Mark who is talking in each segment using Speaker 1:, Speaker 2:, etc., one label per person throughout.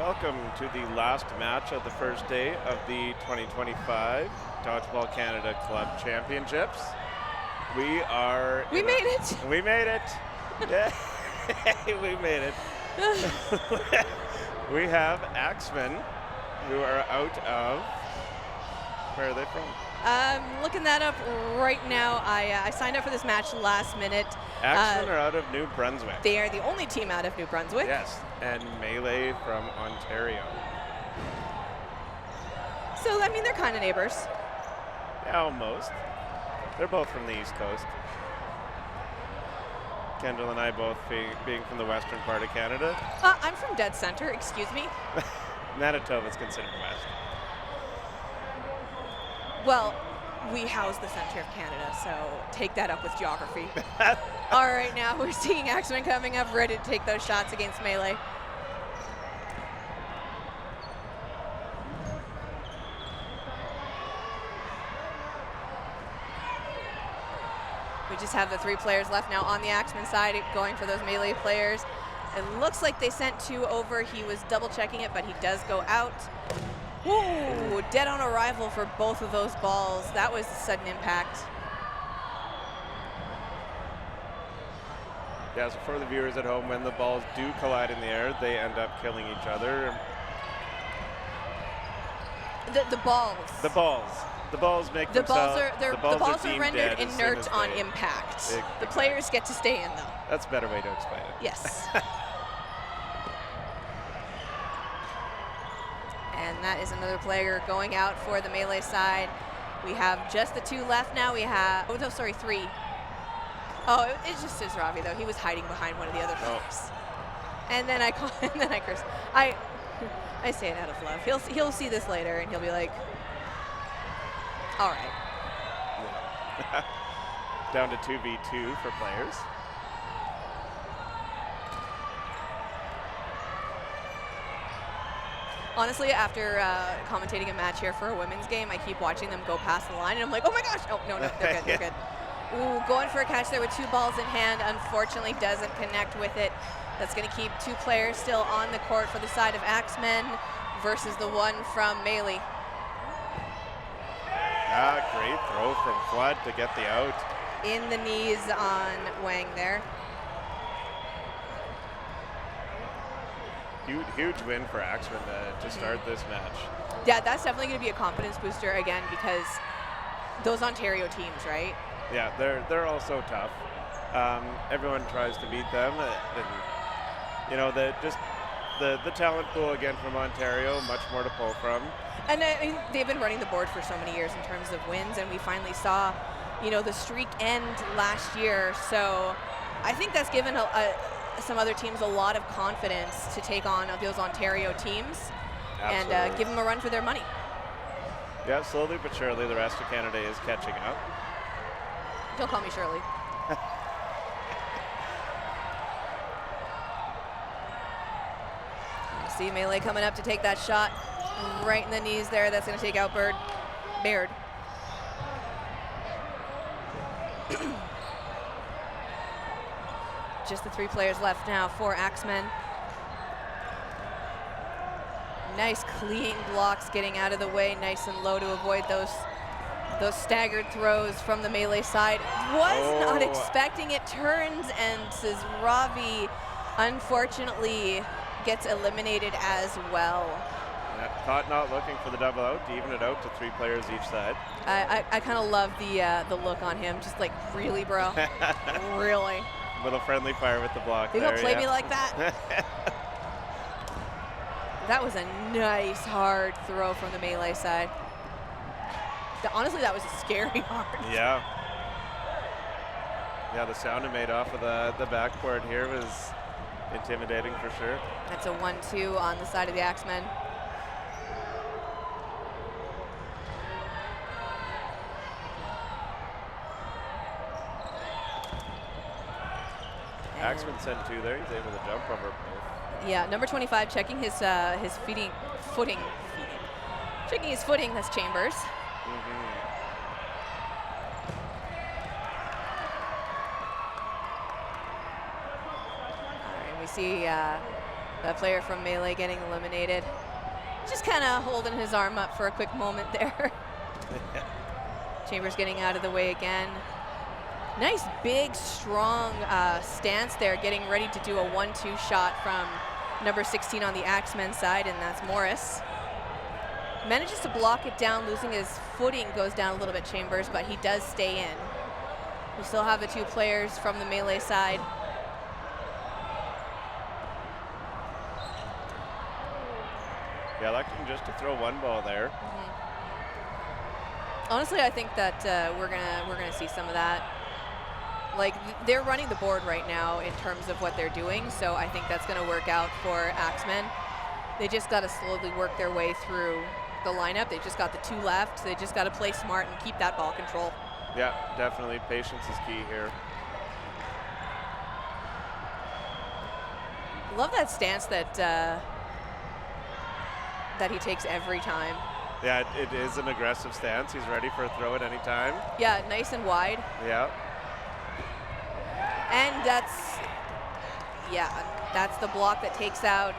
Speaker 1: Welcome to the last match of the first day of the 2025 Dodgeball Canada Club Championships. We made
Speaker 2: it!
Speaker 1: We made it! Yeah, we made it. We have Axemen, who are out of, where are they from?
Speaker 2: Looking that up right now. I signed up for this match last minute.
Speaker 1: Axemen are out of New Brunswick.
Speaker 2: They are the only team out of New Brunswick.
Speaker 1: Yes, and Melee from Ontario.
Speaker 2: So, I mean, they're kind of neighbors.
Speaker 1: Yeah, almost. They're both from the East Coast. Kendall and I both being from the western part of Canada.
Speaker 2: I'm from dead center, excuse me.
Speaker 1: Manitoba's considered west.
Speaker 2: Well, we house the center of Canada, so take that up with geography. All right, now we're seeing Axemen coming up, ready to take those shots against Melee. We just have the 3 players left now on the Axemen side, going for those Melee players. It looks like they sent 2 over. He was double checking it, but he does go out. Ooh, dead on arrival for both of those balls. That was a sudden impact.
Speaker 1: Yeah, so for the viewers at home, when the balls do collide in the air, they end up killing each other.
Speaker 2: The balls.
Speaker 1: The balls. The balls make
Speaker 2: the
Speaker 1: themselves.
Speaker 2: balls are rendered inert on impact. The players get to stay in, though.
Speaker 1: That's a better way to explain it.
Speaker 2: Yes. And that is another player going out for the Melee side. We have just the 2 left now. We have, oh no, sorry, 3. Oh, it just is Ravi though. He was hiding behind one of the other players. And then I curse. I say it out of love. He'll see this later and he'll be like, all right.
Speaker 1: Yeah. Down to 2v2 for players.
Speaker 2: Honestly, after commentating a match here for a women's game, I keep watching them go past the line, and I'm like, oh my gosh! Oh, no, they're good, they're good. Ooh, going for a catch there with 2 balls in hand. Unfortunately, doesn't connect with it. That's going to keep 2 players still on the court for the side of Axemen versus the 1 from Melee.
Speaker 1: Ah, great throw from Flood to get the out.
Speaker 2: In the knees on Wang there.
Speaker 1: Huge win for Axemen to start this match.
Speaker 2: Yeah, that's definitely going to be a confidence booster again because those Ontario teams, right?
Speaker 1: Yeah, they're also tough. Everyone tries to beat them, and you know the talent pool again from Ontario, much more to pull from.
Speaker 2: And I mean, they've been running the board for so many years in terms of wins, and we finally saw, you know, the streak end last year. So I think that's given some other teams a lot of confidence to take on those Ontario teams. Absolutely. And give them a run for their money.
Speaker 1: Yeah, slowly but surely the rest of Canada is catching up.
Speaker 2: Don't call me Shirley. See Melee coming up to take that shot right in the knees there. That's going to take out Baird. Just the 3 players left now for Axemen. Nice clean blocks getting out of the way, nice and low to avoid those staggered throws from the Melee side. Was not expecting it. Turns and says Ravi unfortunately gets eliminated as well.
Speaker 1: Yeah, caught not looking for the double out to even it out to 3 players each side.
Speaker 2: I kind of love the look on him, just like, really, bro? Really?
Speaker 1: Little friendly fire with the block.
Speaker 2: You don't play me like that. That was a nice hard throw from the Melee side. Honestly, that was scary hard.
Speaker 1: Yeah. Yeah, the sound it made off of the backboard here was intimidating for sure.
Speaker 2: That's a 1-2 on the side of the Axemen.
Speaker 1: Axemen sent 2 there. He's able to jump over both.
Speaker 2: Yeah, number 25 checking his footing. Checking his footing. That's Chambers. All right, we see That player from Melee getting eliminated. Just kind of holding his arm up for a quick moment there. Chambers getting out of the way again. Nice, big, strong stance there, getting ready to do a 1-2 shot from number 16 on the Axemen side, and that's Morris. Manages to block it down, losing his footing, goes down a little bit, Chambers, but he does stay in. We still have the 2 players from the Melee side.
Speaker 1: Yeah, electing just to throw 1 ball there.
Speaker 2: Honestly, I think that we're gonna see some of that. Like, they're running the board right now in terms of what they're doing, so I think that's gonna work out for Axemen. They just gotta slowly work their way through the lineup. They just got the 2 left. They just gotta play smart and keep that ball control.
Speaker 1: Yeah, definitely. Patience is key here.
Speaker 2: Love that stance that that he takes every time.
Speaker 1: Yeah, it is an aggressive stance. He's ready for a throw at any time.
Speaker 2: Yeah, nice and wide.
Speaker 1: Yeah.
Speaker 2: And that's the block that takes out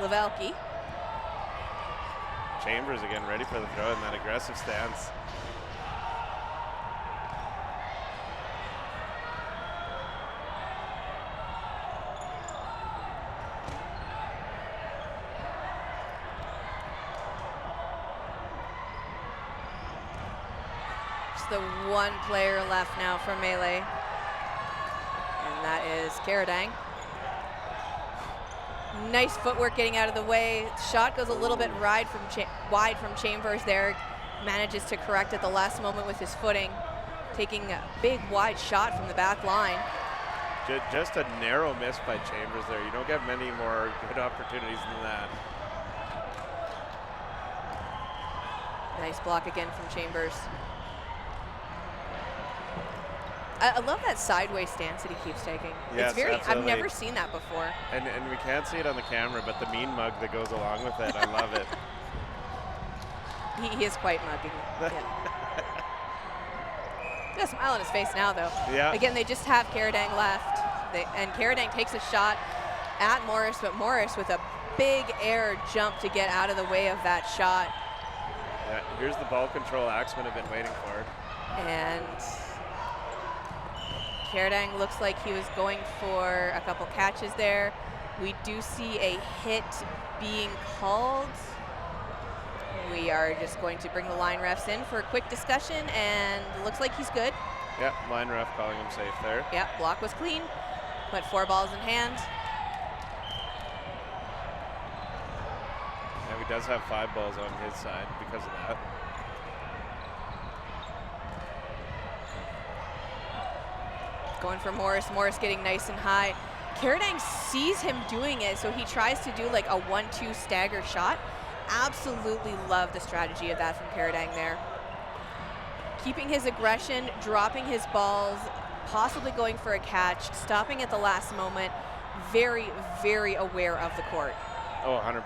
Speaker 2: Lavelki.
Speaker 1: Chambers again ready for the throw in that aggressive stance.
Speaker 2: The 1 player left now for Melee, and that is Karadang. Nice footwork getting out of the way. Shot goes a little bit wide from Chambers there. Manages to correct at the last moment with his footing, taking a big wide shot from the back line.
Speaker 1: Just a narrow miss by Chambers there. You don't get many more good opportunities than that.
Speaker 2: Nice block again from Chambers. I love that sideways stance that he keeps taking.
Speaker 1: Yes,
Speaker 2: it's very,
Speaker 1: absolutely.
Speaker 2: I've never seen that before.
Speaker 1: And we can't see it on the camera, but the mean mug that goes along with it, I love it.
Speaker 2: He is quite mugging. Yeah. Got a smile on his face now, though.
Speaker 1: Yeah.
Speaker 2: Again, they just have Karadang left. And Karadang takes a shot at Morris, but Morris with a big air jump to get out of the way of that shot.
Speaker 1: Yeah, here's the ball control Axemen have been waiting for.
Speaker 2: And Karadang looks like he was going for a couple catches there. We do see a hit being called. We are just going to bring the line refs in for a quick discussion, and it looks like he's good.
Speaker 1: Yeah, line ref calling him safe there.
Speaker 2: Yeah, block was clean, but 4 balls in hand.
Speaker 1: Yeah, he does have 5 balls on his side because of that.
Speaker 2: Going for Morris. Morris getting nice and high. Karadang sees him doing it, so he tries to do like a 1-2 stagger shot. Absolutely love the strategy of that from Karadang there. Keeping his aggression, dropping his balls, possibly going for a catch, stopping at the last moment. Very, very aware of the court.
Speaker 1: Oh, 100%.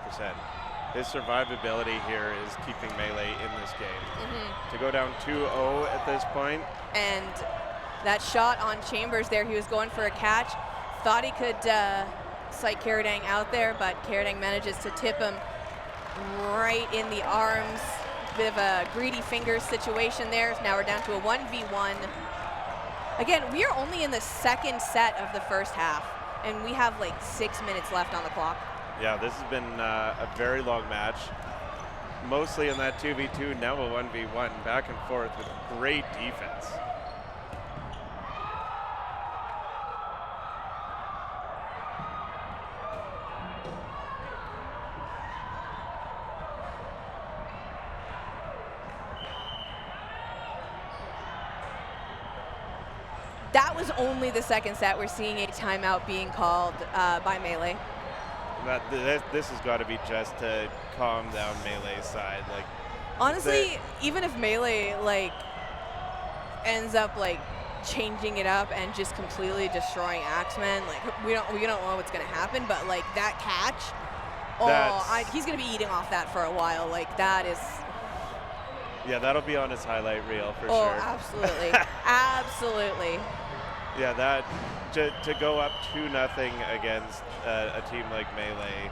Speaker 1: His survivability here is keeping Melee in this game. To go down 2-0 at this point.
Speaker 2: And that shot on Chambers there, he was going for a catch. Thought he could sight Karadang out there, but Karadang manages to tip him right in the arms. Bit of a greedy fingers situation there. Now we're down to a 1v1. Again, we are only in the 2nd set of the first half, and we have like 6 minutes left on the clock.
Speaker 1: Yeah, this has been a very long match. Mostly in that 2v2, now a 1v1, back and forth with great defense.
Speaker 2: That was only the 2nd set. We're seeing a timeout being called by Melee.
Speaker 1: This has got to be just to calm down Melee's side. Like,
Speaker 2: honestly, even if Melee like ends up like changing it up and just completely destroying Axemen, like we don't know what's gonna happen. But like that catch, he's gonna be eating off that for a while. Like that is.
Speaker 1: Yeah, that'll be on his highlight reel for sure.
Speaker 2: Oh, absolutely, absolutely.
Speaker 1: Yeah, that to go up 2-0 against a team like Melee.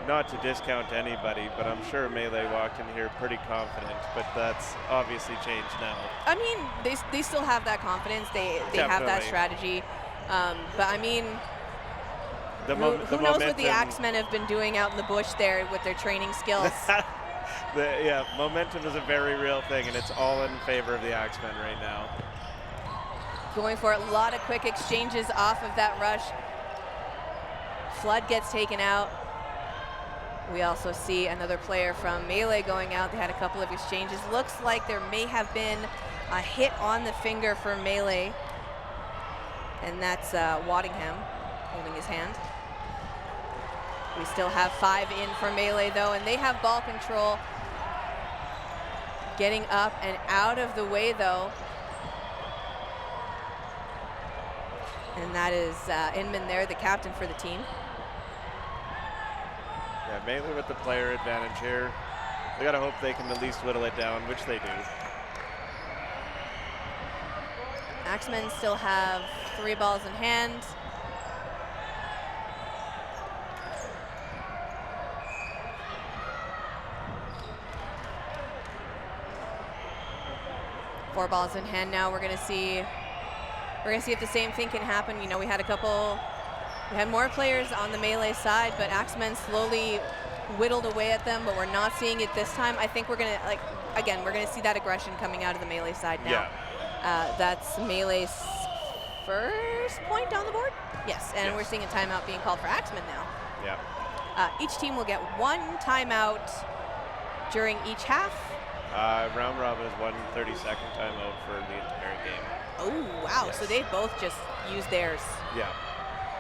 Speaker 1: Not to discount anybody, but I'm sure Melee walked in here pretty confident, but that's obviously changed now.
Speaker 2: I mean, they still have that confidence. They have that strategy. But I mean, who knows what the Axemen have been doing out in the bush there with their training skills.
Speaker 1: Yeah, momentum is a very real thing, and it's all in favor of the Axemen right now.
Speaker 2: Going for a lot of quick exchanges off of that rush. Flood gets taken out. We also see another player from Melee going out. They had a couple of exchanges. Looks like there may have been a hit on the finger for Melee. And that's Waddingham holding his hand. We still have 5 in for Melee though, and they have ball control. Getting up and out of the way though. And that is Inman there, the captain for the team.
Speaker 1: Yeah, Melee with the player advantage here. They gotta hope they can at least whittle it down, which they do.
Speaker 2: Axemen still have 3 balls in hand. Four balls in hand now. We're gonna see if the same thing can happen. You know, we had more players on the Melee side, but Axemen slowly whittled away at them, but we're not seeing it this time. I think we're gonna, we're gonna see that aggression coming out of the Melee side now.
Speaker 1: Yeah.
Speaker 2: That's Melee's first point down the board? Yes, and we're seeing a timeout being called for Axemen now.
Speaker 1: Yeah.
Speaker 2: Each team will get 1 timeout during each half.
Speaker 1: Round robin is 1 30-second timeout for the entire game.
Speaker 2: Oh, wow. Yes. So they both just used theirs.
Speaker 1: Yeah.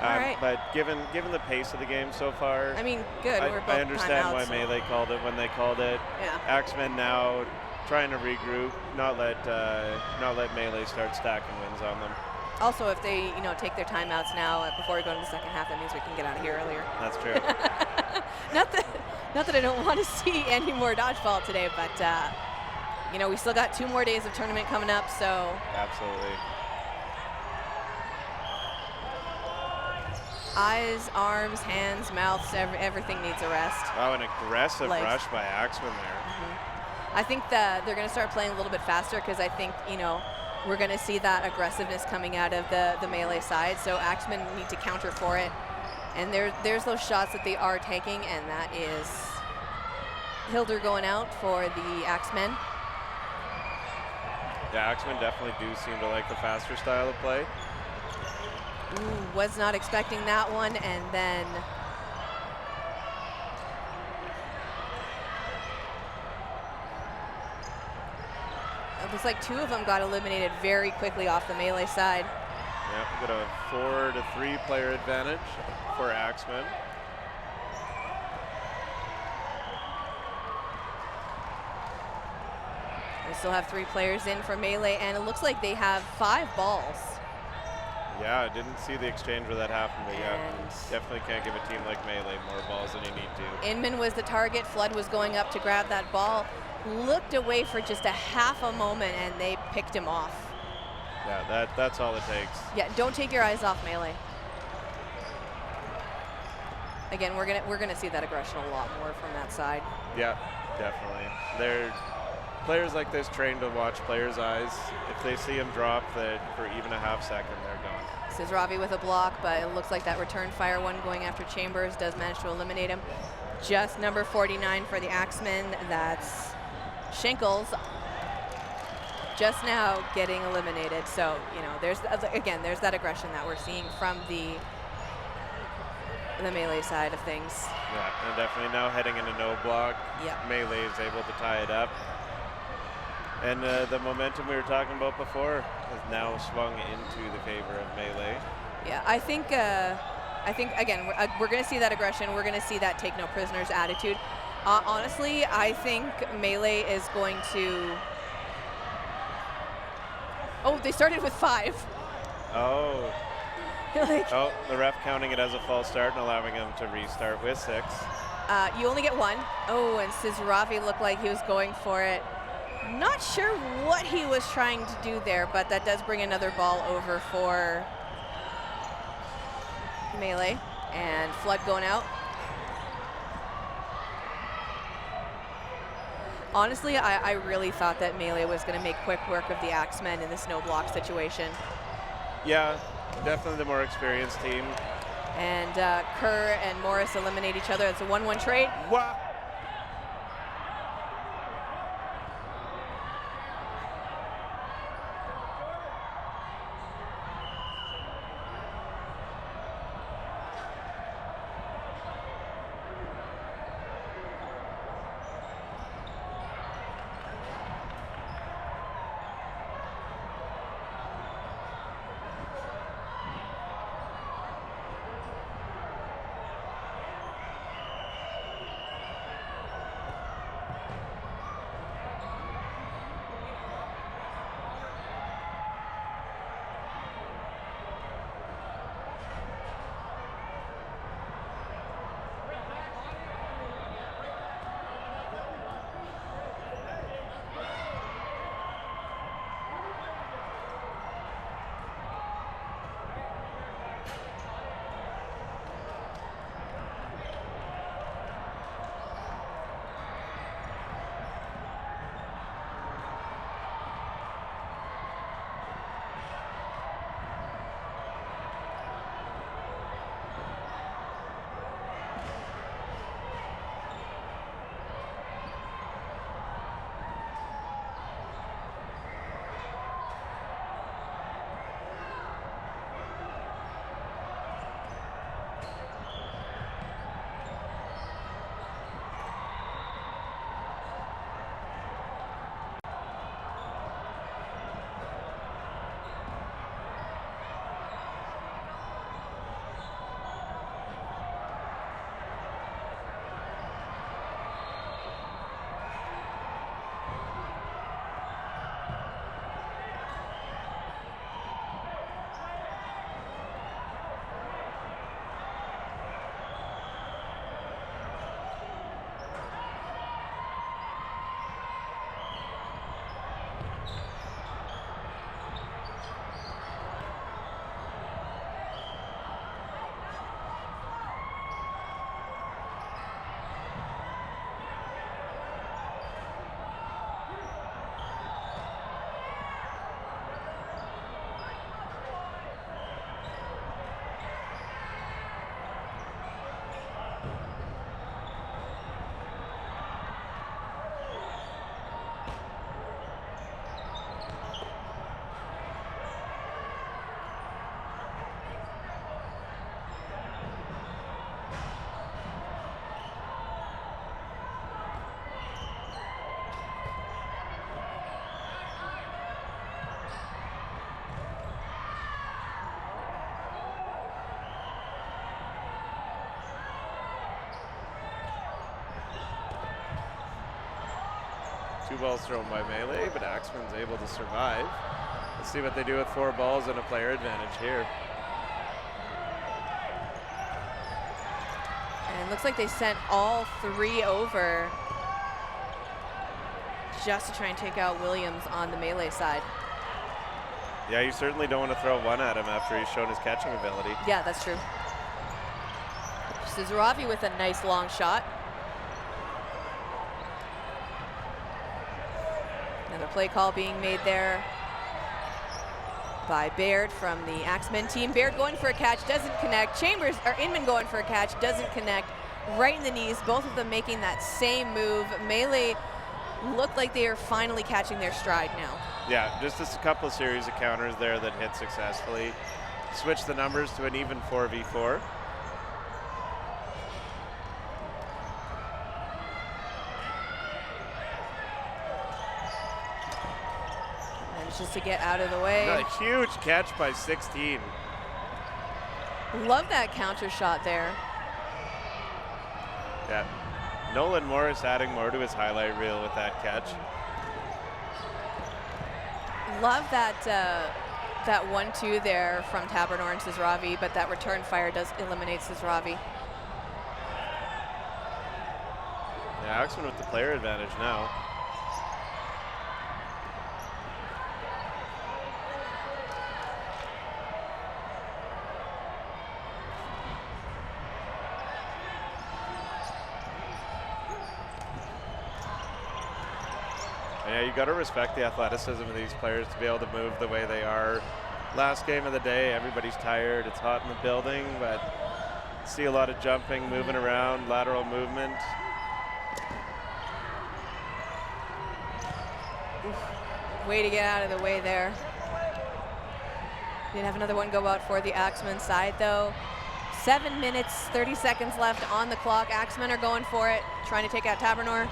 Speaker 2: All right.
Speaker 1: But given the pace of the game so far,
Speaker 2: I mean, good. We're both
Speaker 1: I understand
Speaker 2: timeouts,
Speaker 1: why Melee called it when they called it.
Speaker 2: Yeah.
Speaker 1: Axemen now trying to regroup, not let Melee start stacking wins on them.
Speaker 2: Also, if they take their timeouts now before we go into the second half, that means we can get out of here earlier.
Speaker 1: That's true.
Speaker 2: Not that I don't want to see any more dodgeball today, but we still got 2 more days of tournament coming up, so.
Speaker 1: Absolutely.
Speaker 2: Eyes, arms, hands, mouths, everything needs a rest.
Speaker 1: Oh, an aggressive rush by Axemen there.
Speaker 2: Mm-hmm. I think that they're going to start playing a little bit faster because I think, we're going to see that aggressiveness coming out of the Melee side, so Axemen need to counter for it. And there's those shots that they are taking, and that is Hilder going out for the Axemen.
Speaker 1: Yeah, Axemen definitely do seem to like the faster style of play.
Speaker 2: Ooh, was not expecting that one, and then it looks like 2 of them got eliminated very quickly off the Melee side.
Speaker 1: Yeah, we got a 4-3 player advantage for Axemen.
Speaker 2: We still have 3 players in for Melee, and it looks like they have 5 balls.
Speaker 1: Yeah, I didn't see the exchange where that happened, but yeah, definitely can't give a team like Melee more balls than you need to.
Speaker 2: Inman was the target. Flood was going up to grab that ball. Looked away for just a half a moment, and they picked him off.
Speaker 1: Yeah, that's all it takes.
Speaker 2: Yeah, don't take your eyes off Melee. Again, we're gonna see that aggression a lot more from that side.
Speaker 1: Yeah, definitely. They're players like this trained to watch players' eyes. If they see them drop for even a half second, they're gone.
Speaker 2: This is Ravi with a block, but it looks like that return fire one going after Chambers does manage to eliminate him. Just number 49 for the Axemen. That's Schenkels. Just now getting eliminated. So, there's that aggression that we're seeing from the Melee side of things.
Speaker 1: Yeah, and definitely now heading into no block.
Speaker 2: Yep.
Speaker 1: Melee is able to tie it up. And the momentum we were talking about before has now swung into the favor of Melee.
Speaker 2: Yeah, I think again, we're going to see that aggression. We're going to see that take no prisoners attitude. Honestly, I think Melee is going to. Oh, they started with 5.
Speaker 1: Oh. The ref counting it as a false start and allowing him to restart with 6.
Speaker 2: You only get 1. Oh, and Sizravi looked like he was going for it. Not sure what he was trying to do there, but that does bring another ball over for Melee. And Flood going out. Honestly, I really thought that Melee was going to make quick work of the Axemen in this no block situation.
Speaker 1: Yeah, definitely the more experienced team.
Speaker 2: And Kerr and Morris eliminate each other. It's a 1-1 trade.
Speaker 1: Wow. Two balls thrown by Melee, but Axemen's able to survive. Let's see what they do with 4 balls and a player advantage here.
Speaker 2: And it looks like they sent all 3 over just to try and take out Williams on the Melee side.
Speaker 1: Yeah, you certainly don't want to throw 1 at him after he's shown his catching ability.
Speaker 2: Yeah, that's true. Sizaravi with a nice long shot. Another play call being made there by Baird from the Axemen team. Baird going for a catch, doesn't connect. Chambers, or Inman going for a catch, doesn't connect. Right in the knees, both of them making that same move. Melee look like they are finally catching their stride now.
Speaker 1: Yeah, just a couple of series of counters there that hit successfully. Switch the numbers to an even 4v4.
Speaker 2: Just to get out of the way.
Speaker 1: A huge catch by 16.
Speaker 2: Love that counter shot there.
Speaker 1: Yeah, Nolan Morris adding more to his highlight reel with that catch.
Speaker 2: Love that that 1-2 there from Tabernor and Sizaravi, but that return fire does eliminate Sizaravi.
Speaker 1: Yeah, Axemen with the player advantage now. Yeah, you got to respect the athleticism of these players to be able to move the way they are. Last game of the day, everybody's tired. It's hot in the building, but see a lot of jumping, moving around, lateral movement.
Speaker 2: Way to get out of the way there. Did have another one go out for the Axemen side, though. 7 minutes, 30 seconds left on the clock. Axemen are going for it, trying to take out Tabernor.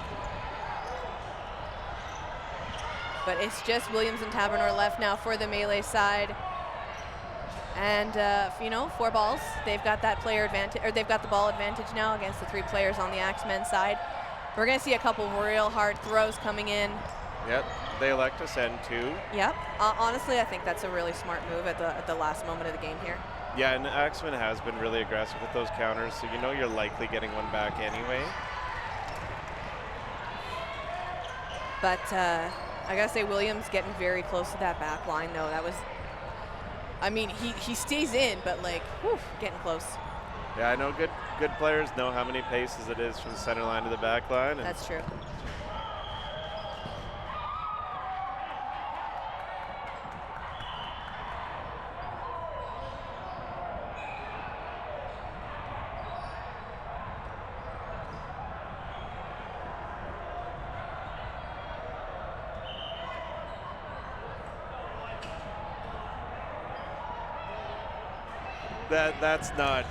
Speaker 2: But it's just Williams and Tabernor left now for the melee side. And, you know, 4 balls. They've got that player advantage, or they've got the ball advantage now against the 3 players on the Axemen side. We're going to see a couple real hard throws coming in.
Speaker 1: Yep, they elect to send 2.
Speaker 2: Yep. Honestly, I think that's a really smart move at the last moment of the game here.
Speaker 1: Yeah, and Axemen has been really aggressive with those counters, so you know you're likely getting one back anyway.
Speaker 2: But I gotta say, Williams getting very close to that back line, though. That was, I mean, he stays in, but like, whew, getting close.
Speaker 1: Yeah, I know good players know how many paces it is from the center line to the back line. And
Speaker 2: that's true.
Speaker 1: That's not.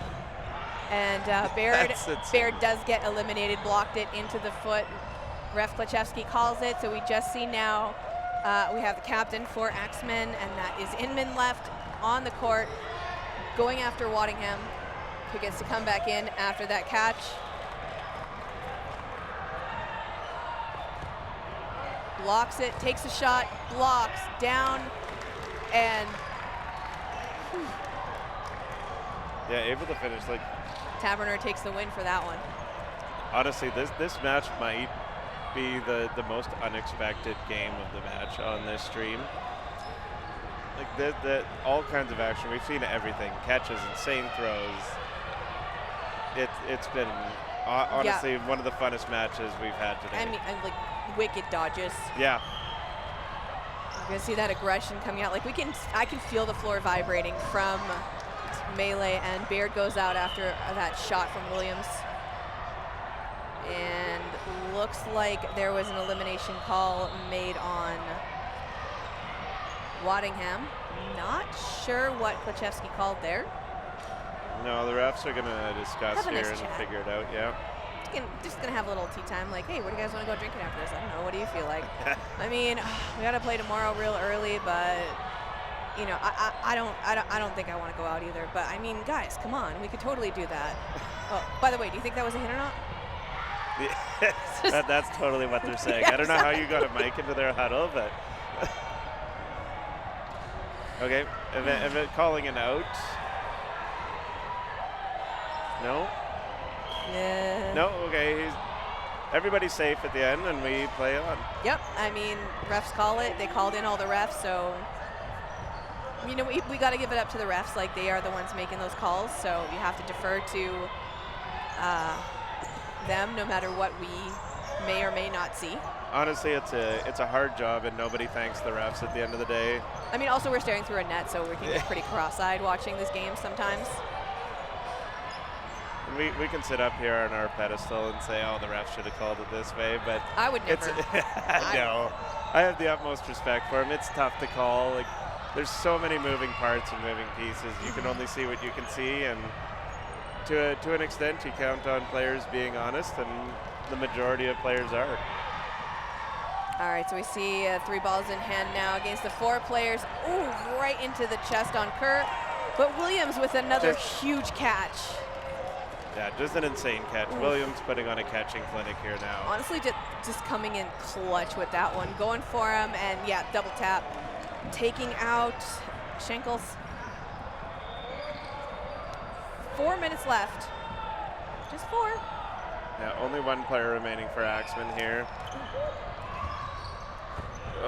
Speaker 2: And Baird does get eliminated, blocked it into the foot. Ref Klachevsky calls it, so we just see now we have the captain for Axemen, and that is Inman left on the court, going after Waddingham, who gets to come back in after that catch. Blocks it, takes a shot, blocks, down, and
Speaker 1: yeah, able to finish. Like,
Speaker 2: Tabernor takes the win for that one.
Speaker 1: Honestly, this match might be the most unexpected game of the match on this stream. Like all kinds of action. We've seen everything. Catches, insane throws. It's been honestly one of the funnest matches we've had today.
Speaker 2: I mean, like wicked dodges.
Speaker 1: Yeah.
Speaker 2: You're gonna see that aggression coming out. Like I can feel the floor vibrating from melee, and Baird goes out after that shot from Williams. And looks like there was an elimination call made on Waddingham. Not sure what Klachevsky called there.
Speaker 1: No, the refs are gonna discuss here and
Speaker 2: chat.
Speaker 1: figure it out, yeah.
Speaker 2: Just gonna have a little tea time, like, hey, where do you guys want to go drinking after this? I don't know, what do you feel like? I mean, we gotta play tomorrow real early, but you know, I don't think I want to go out either. But I mean, guys, come on, we could totally do that. Oh, by the way, do you think that was a hit or not?
Speaker 1: Yeah, that's totally what they're saying. I don't know how you got a mic into their huddle, but okay, Event calling it out. No?
Speaker 2: Yeah.
Speaker 1: No, okay, everybody's safe at the end and we play on.
Speaker 2: Yep, I mean, refs call it. They called in all the refs, so you know, we got to give it up to the refs. Like, they are the ones making those calls, so you have to defer to them no matter what we may or may not see.
Speaker 1: Honestly, it's a hard job, and nobody thanks the refs at the end of the day.
Speaker 2: I mean, also we're staring through a net, so we can get pretty cross-eyed watching this game sometimes.
Speaker 1: We can sit up here on our pedestal and say, oh, the refs should have called it this way, but
Speaker 2: I would never.
Speaker 1: No, I have the utmost respect for them. It's tough to call. Like, there's so many moving parts and moving pieces. You can only see what you can see, and to an extent, you count on players being honest, and the majority of players are.
Speaker 2: All right, so we see 3 balls in hand now against the 4 players. Ooh, right into the chest on Kerr. But Williams with another huge catch.
Speaker 1: Yeah, just an insane catch. Ooh. Williams putting on a catching clinic here now.
Speaker 2: Honestly, just coming in clutch with that one. Going for him, and yeah, double tap. Taking out Schenkels. 4 minutes left. Just 4.
Speaker 1: Yeah, only 1 player remaining for Axemen here.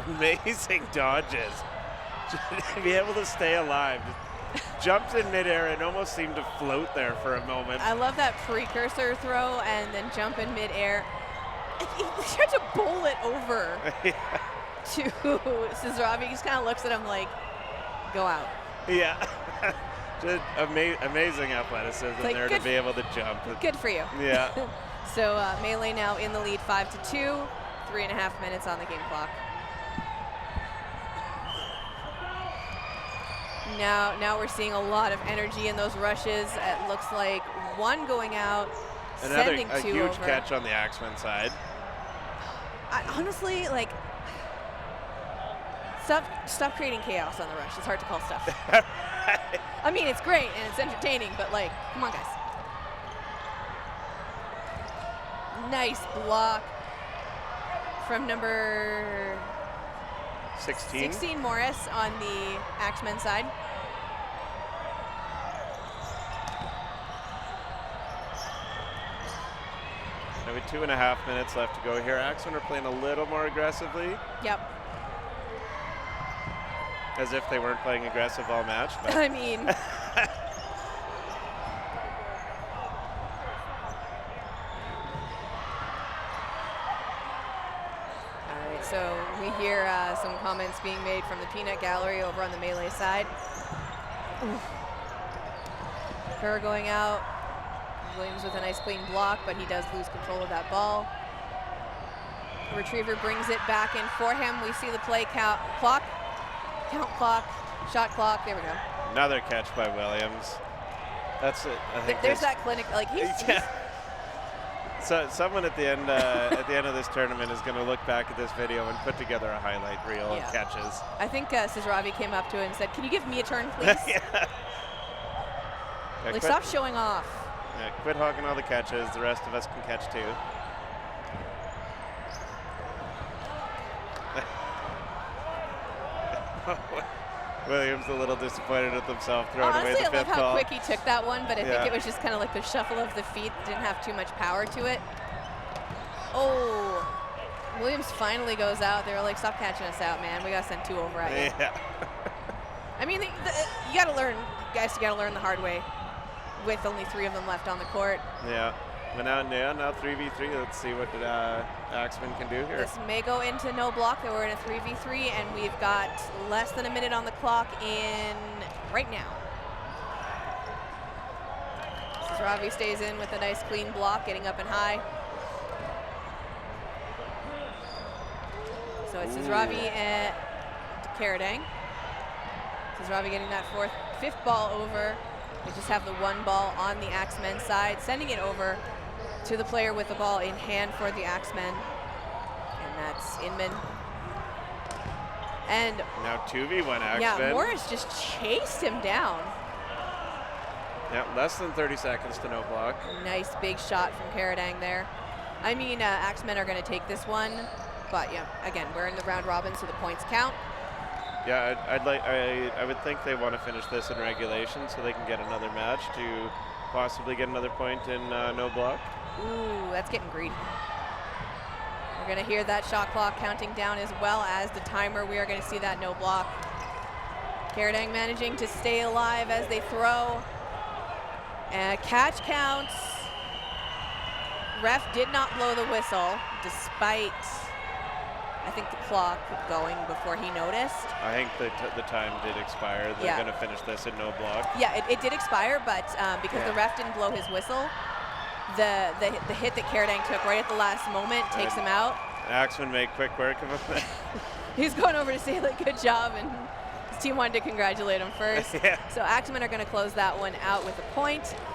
Speaker 1: Amazing dodges. To be able to stay alive. Just jumped in midair and almost seemed to float there for a moment.
Speaker 2: I love that precursor throw and then jump in midair. He tried to bowl it over.
Speaker 1: Yeah.
Speaker 2: to Sisravi. He just kind of looks at him like, go out.
Speaker 1: Yeah. Just amazing athleticism
Speaker 2: Like,
Speaker 1: there to be able to jump.
Speaker 2: Good for you.
Speaker 1: Yeah.
Speaker 2: So Melee now in the lead 5-2, 3.5 minutes on the game clock. Now we're seeing a lot of energy in those rushes. It looks like one going out, sending
Speaker 1: a
Speaker 2: two
Speaker 1: huge
Speaker 2: over.
Speaker 1: catch on the Axemen side.
Speaker 2: Honestly, like, stop creating chaos on the rush. It's hard to call stuff. I mean, it's great and it's entertaining, but like, come on, guys. Nice block from number 16 Morris on the Axemen side.
Speaker 1: Now with 2.5 minutes left to go here. Axemen are playing a little more aggressively.
Speaker 2: Yep.
Speaker 1: As if they weren't playing aggressive all match. But
Speaker 2: I mean. All right, so we hear some comments being made from the peanut gallery over on the Melee side. Kerr going out. Williams with a nice clean block, but he does lose control of that ball. The retriever brings it back in for him. We see the play count clock, shot clock. There we go.
Speaker 1: Another catch by Williams. That's it. I think
Speaker 2: There's that clinic. Like he's
Speaker 1: So someone at the end of this tournament is going to look back at this video and put together a highlight reel of catches.
Speaker 2: I think Sisravi came up to him and said, "Can you give me a turn, please?" Like, stop showing off.
Speaker 1: Yeah, quit hogging all the catches. The rest of us can catch too. Williams a little disappointed with himself throwing away the fifth ball.
Speaker 2: Honestly, I love how quick he took that one, but I think it was just kind of like the shuffle of the feet. Didn't have too much power to it. Oh, Williams finally goes out. They were like, "Stop catching us out, man. We got to send two over at you."
Speaker 1: Yeah.
Speaker 2: I mean, you got to learn, guys, you got to learn the hard way with only 3 of them left on the court.
Speaker 1: Yeah. But now 3v3. Let's see what Axemen can do here.
Speaker 2: This may go into no block. We're in a 3v3, and we've got less than a minute on the clock in right now. Sisravi stays in with a nice clean block, getting up and high. So it's Sisravi and Karadang. Sisravi getting that 5th ball over. They just have the 1 ball on the Axemen side, sending it over to the player with the ball in hand for the Axemen. And that's Inman. And
Speaker 1: now 2v1 Axemen.
Speaker 2: Yeah, Morris just chased him down.
Speaker 1: Yeah, less than 30 seconds to no block.
Speaker 2: Nice big shot from Karadang there. I mean, Axemen are going to take this one, but yeah, again, we're in the round robin, so the points count.
Speaker 1: Yeah, I would think they want to finish this in regulation so they can get another match to possibly get another point in no block.
Speaker 2: Ooh, that's getting greedy. We're going to hear that shot clock counting down as well as the timer. We are going to see that no block. Karadang managing to stay alive as they throw. Catch counts. Ref did not blow the whistle despite, I think, the clock going before he noticed.
Speaker 1: I think the time did expire. They're going to finish this in no block.
Speaker 2: Yeah, it did expire, but because the ref didn't blow his whistle, the hit that Karadang took right at the last moment takes him out.
Speaker 1: Axemen made quick work of him.
Speaker 2: He's going over to say, like, good job, and his team wanted to congratulate him first. So Axemen are going to close that one out with a point.